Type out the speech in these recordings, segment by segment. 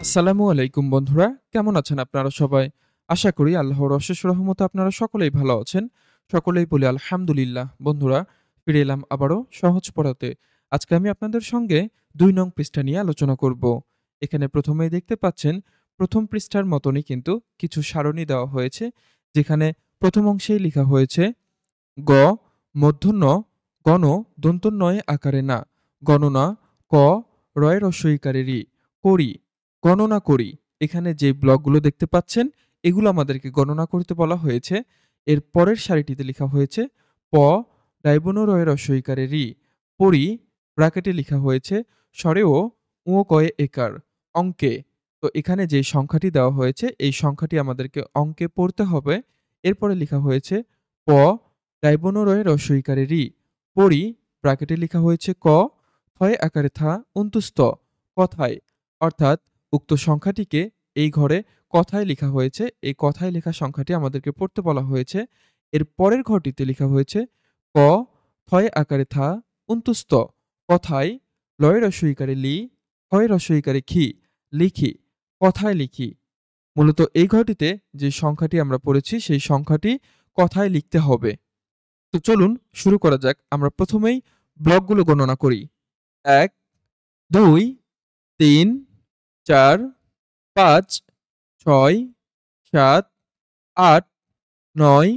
আসসালামু আলাইকুম বন্ধুরা, কেমন আছেন আপনারা সবাই? আশা করি আল্লাহর অশেষ রহমতে আপনারা সকলেই ভালো আছেন। সকলেই বলি আলহামদুলিল্লাহ। বন্ধুরা, ফিরে এলাম আবারও সহজ পড়াতে। আজকে আমি আপনাদের সঙ্গে ২ নং পৃষ্ঠা নিয়ে আলোচনা করব। এখানে প্রথমেই দেখতে পাচ্ছেন, প্রথম পৃষ্ঠার মতনই কিন্তু কিছু সারণী দেওয়া হয়েছে। যেখানে প্রথম অংশেই লিখা হয়েছে গ, মূর্ধন্য গণ দন্ত্যে আকারে না, গণনা ক, রয় হ্রস্ব ইকারে রি, করি, গণনা করি। এখানে যে ব্লকগুলো দেখতে পাচ্ছেন, এগুলো আমাদেরকে গণনা করতে বলা হয়েছে। এর পরের সারিটিতে লেখা হয়েছে প, ডাইবন্য রয় হ্রস্ব ইকারে রি, পড়ি, ব্র্যাকেটে লেখা হয়েছে স্বরেও ও কয়ে একার, অঙ্কে। তো এখানে যে সংখ্যাটি দেওয়া হয়েছে, এই সংখ্যাটি আমাদেরকে অঙ্কে পড়তে হবে। এরপরে লেখা হয়েছে প, ডাইবন্য রয় হ্রস্ব ইকারে রি, পড়ি, ব্র্যাকেটে লেখা হয়েছে ক, থয় আকারে থা, অন্তুস্থ, কথায়। অর্থাৎ উক্ত সংখ্যাটিকে এই ঘরে কথায় লেখা হয়েছে। এই কথায় লেখা সংখ্যাটি আমাদেরকে পড়তে বলা হয়েছে। এর পরের ঘরটিতে লেখা হয়েছে ক, থয় আকারে থা, অন্তুস্থ, কথায়, লয় হ্রস্ব ইকারে লি, হয় হ্রস্ব ইকারে খি, লিখি, কথায় লিখি। মূলত এই ঘরটিতে যে সংখ্যাটি আমরা পড়েছি, সেই সংখ্যাটি কথায় লিখতে হবে। তো চলুন শুরু করা যাক। আমরা প্রথমেই ব্লকগুলো গণনা করি। ১, ২, ৩, ৪, ৫, ৬, ৭, ৮, ৯,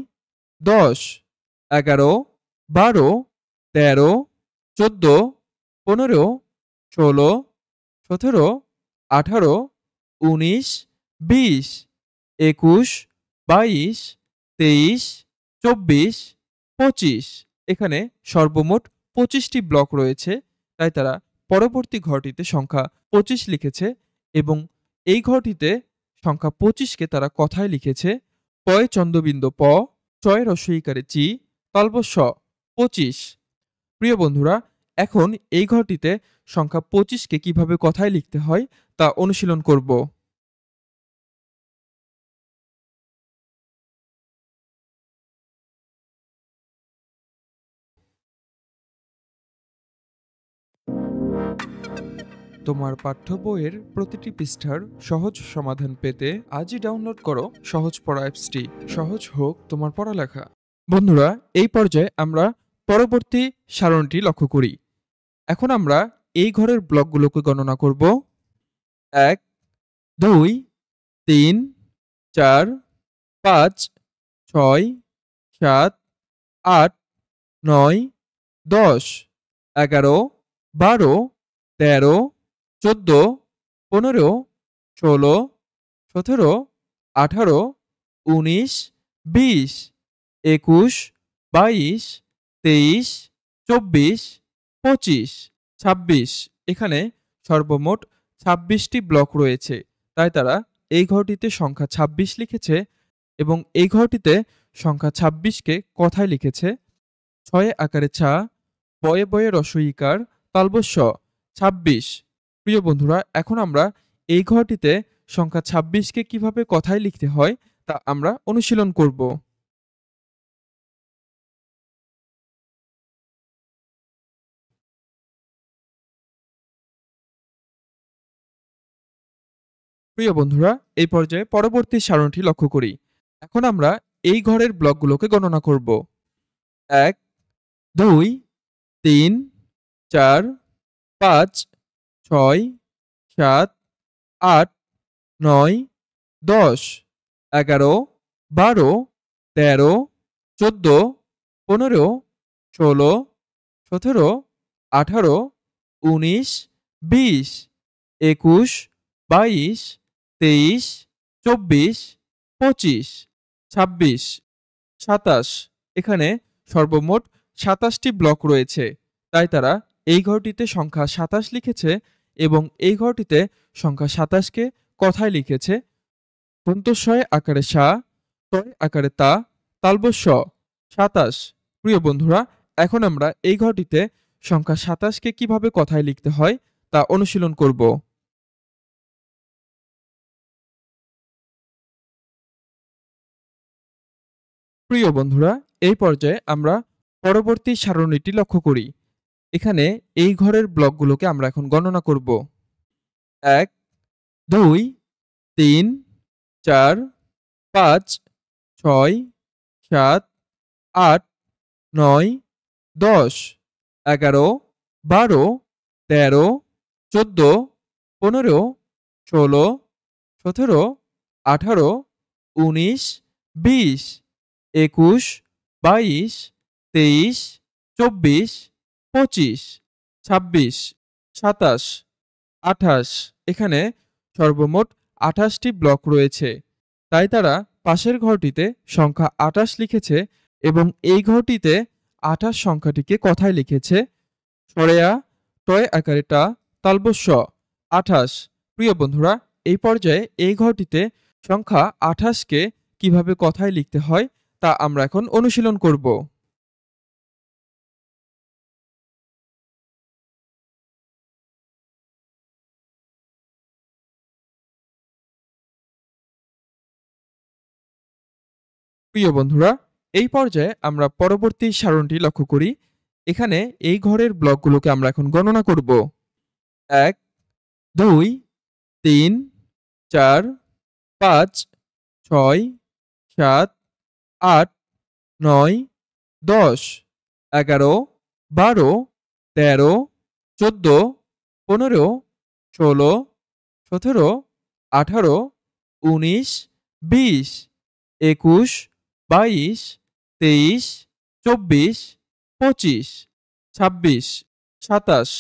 ১০, ১১, ১২, ১৩, ১৪, ১৫, ১৬, ১৭, ১৮, ১৯, ২০, ২১, ২২, ২৩, ২৪, ২৫। এখানে সর্বমোট ২৫টি ব্লক রয়েছে। তাই তারা পরবর্তী ঘরটিতে সংখ্যা ২৫ লিখেছে এবং এই ঘরটিতে সংখ্যা ২৫ কে তারা কথায় লিখেছে। পয়ে চন্দ্রবিন্দু প, চয়ে হ্রস্ব ইকারে চি, তালব্য স, ২৫। প্রিয় বন্ধুরা, এখন এই ঘরটিতে সংখ্যা ২৫ কে কিভাবে কথায় লিখতে হয় তা অনুশীলন করব। তোমার পাঠ্য বইয়ের প্রতিটি পৃষ্ঠার সহজ সমাধান পেতে আজই ডাউনলোড করো সহজ পড়া অ্যাপসটি। সহজ হোক তোমার পড়ালেখা। বন্ধুরা, এই পর্যায়ে আমরা পরবর্তী সারণীটি লক্ষ্য করি। এখন আমরা এই ঘরের ব্লকগুলোকে গণনা করব। ১, ২, ৩, ৪, ৫, ৬, ৭, ৮, ৯, ১০, ১১, ১২, ১৩, ১৪, ১৫, ১৬, ১৭, ১৮, ১৯, ২০, ২১, ২২, ২৩, ২৪, ২৫, ২৬। এখানে সর্বমোট ২৬টি ব্লক রয়েছে। তাই তারা এই ঘরটিতে সংখ্যা ২৬ লিখেছে এবং এই ঘরটিতে সংখ্যা ২৬ কে কথায় লিখেছে। ছয়ে আকারে ছা, বয়ে বয়ে হ্রস্ব ইকার, তালব্য স, ২৬। প্রিয় বন্ধুরা, এখন আমরা এই ঘরটিতে সংখ্যা ২৬ কে কিভাবে কথায় লিখতে হয় তা আমরা অনুশীলন করব। প্রিয় বন্ধুরা, এই পর্যায়ে পরবর্তী সারণীটি লক্ষ্য করি। এখন আমরা এই ঘরের ব্লকগুলোকে গণনা করব। ১, ২, ৩, ৪, ৫, ৬, ৭, ৮, ৯, ১০, ১১, ১২, ১৩, ১৪, ১৫, ১৬, ১৭, ১৮, ১৯, ২০, ২১, ২২, ২৩, ২৪, ২৫, ২৬, ২৭। এখানে সর্বমোট ২৭টি ব্লক রয়েছে। তাই তারা এই ঘরটিতে সংখ্যা ২৭ লিখেছে এবং এই ঘরটিতে সংখ্যা ২৭ কে কথায় লিখেছে। দন্তস্বয় আকারে সা, তয় আকারে তা, তালব্য স, ২৭। প্রিয় বন্ধুরা, এখন আমরা এই ঘরটিতে সংখ্যা ২৭ কে কিভাবে কথায় লিখতে হয় তা অনুশীলন করব। প্রিয় বন্ধুরা, এই পর্যায়ে আমরা পরবর্তী সারণীটি লক্ষ্য করি। এখানে এই ঘরের ব্লকগুলোকে আমরা এখন গণনা করব। ১, 2 3 4 5 6 7 8 9 10 11 12 13 14 15 16 17 18 19 20 21 22 23 24 25 26 27 28 এখানে সর্বমোট 28টি ব্লক রয়েছে। তাই তারা পাশের ঘরটিতে সংখ্যা 28 লিখেছে এবং এই ঘরটিতে 28 সংখ্যাটিকে কথায় লিখেছে সরেয়া টয় আকারে টা তালবস্য 28। প্রিয় বন্ধুরা, এই পর্যায়ে এই ঘরটিতে সংখ্যা 28কে কিভাবে কথায় লিখতে হয় তা আমরা এখন অনুশীলন করব। প্রিয় বন্ধুরা, এই পর্যায়ে আমরা পরবর্তী সারণটি লক্ষ্য করি। এখানে এই ঘরের ব্লকগুলোকে আমরা এখন গণনা করব। 1 2 3 4 5 6 7 8 9 10 11 12 13 14 15 16 17 18 19 20 21 22 23 24 25 26 27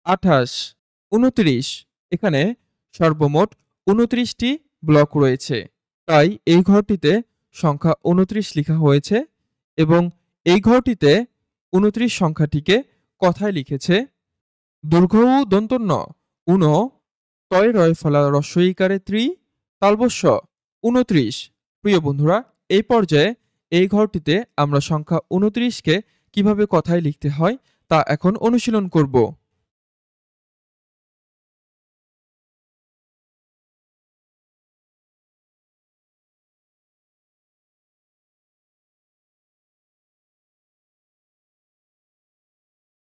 28 29 এখানে সর্বমোট 29টি ব্লক রয়েছে। তাই এই ঘরটিতে সংখ্যা 29 লেখা হয়েছে এবং এই ঘরটিতে 29 সংখ্যাটিকে কথায় লিখেছে দৈর্ঘ্য উ দন্তন্য উন তয় রয় ফলা রস্বইকারে ত্রি তালবস্য 29। প্রিয় বন্ধুরা, এই পর্যায়ে এই ঘরটিতে আমরা সংখ্যা 29কে কিভাবে কথায় লিখতে হয় তা এখন অনুশীলন করব।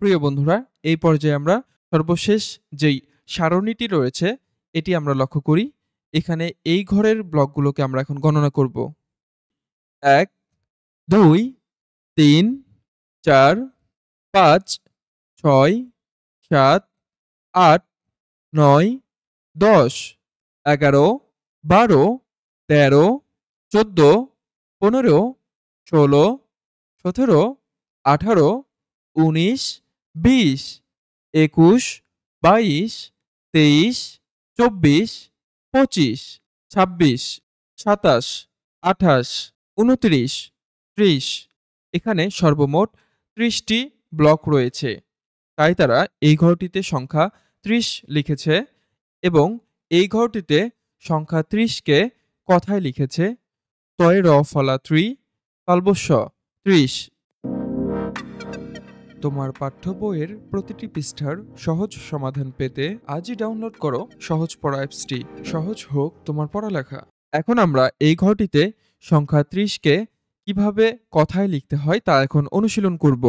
প্রিয় বন্ধুরা, এই পর্যায়ে আমরা সর্বশেষ যেই সারণীটি রয়েছে এটি আমরা লক্ষ্য করি। এখানে এই ঘরের ব্লকগুলোকে আমরা এখন গণনা করব। 1 2 3 4 5 6 7 8 9 10 11 12 13 14 15 16 17 18 19 20 21 22 23 24 25 26 27 28 29 30 এখানে সর্বমোট 30টি ব্লক রয়েছে। তাই তারা এই ঘরটিতে সংখ্যা 30 লিখেছে এবং এই ঘরটিতে সংখ্যা 30কে কথায় লিখেছে তয় র ফলা ত্রি তালবস্য 30। তোমার পাঠ্য বইয়ের প্রতিটি পৃষ্ঠার সহজ সমাধান পেতে আজই ডাউনলোড করো সহজ পড়া অ্যাপসটি। সহজ হোক তোমার পড়ালেখা। এখন আমরা এই ঘরটিতে সংখ্যা 30কে কিভাবে কথায় লিখতে হয় তা এখন অনুশীলন করব।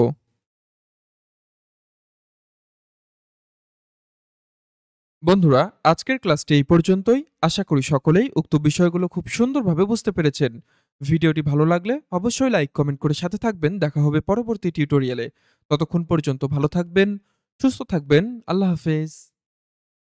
বন্ধুরা, আজকের ক্লাসটি এই পর্যন্তই। আশা করি সকলেই উক্ত বিষয়গুলো খুব সুন্দরভাবে বুঝতে পেরেছেন। ভিডিওটি ভালো লাগলে অবশ্যই লাইক কমেন্ট করে সাথে থাকবেন। দেখা হবে পরবর্তী টিউটোরিয়ালে। ততক্ষণ পর্যন্ত ভালো থাকবেন, সুস্থ থাকবেন। আল্লাহ হাফেজ।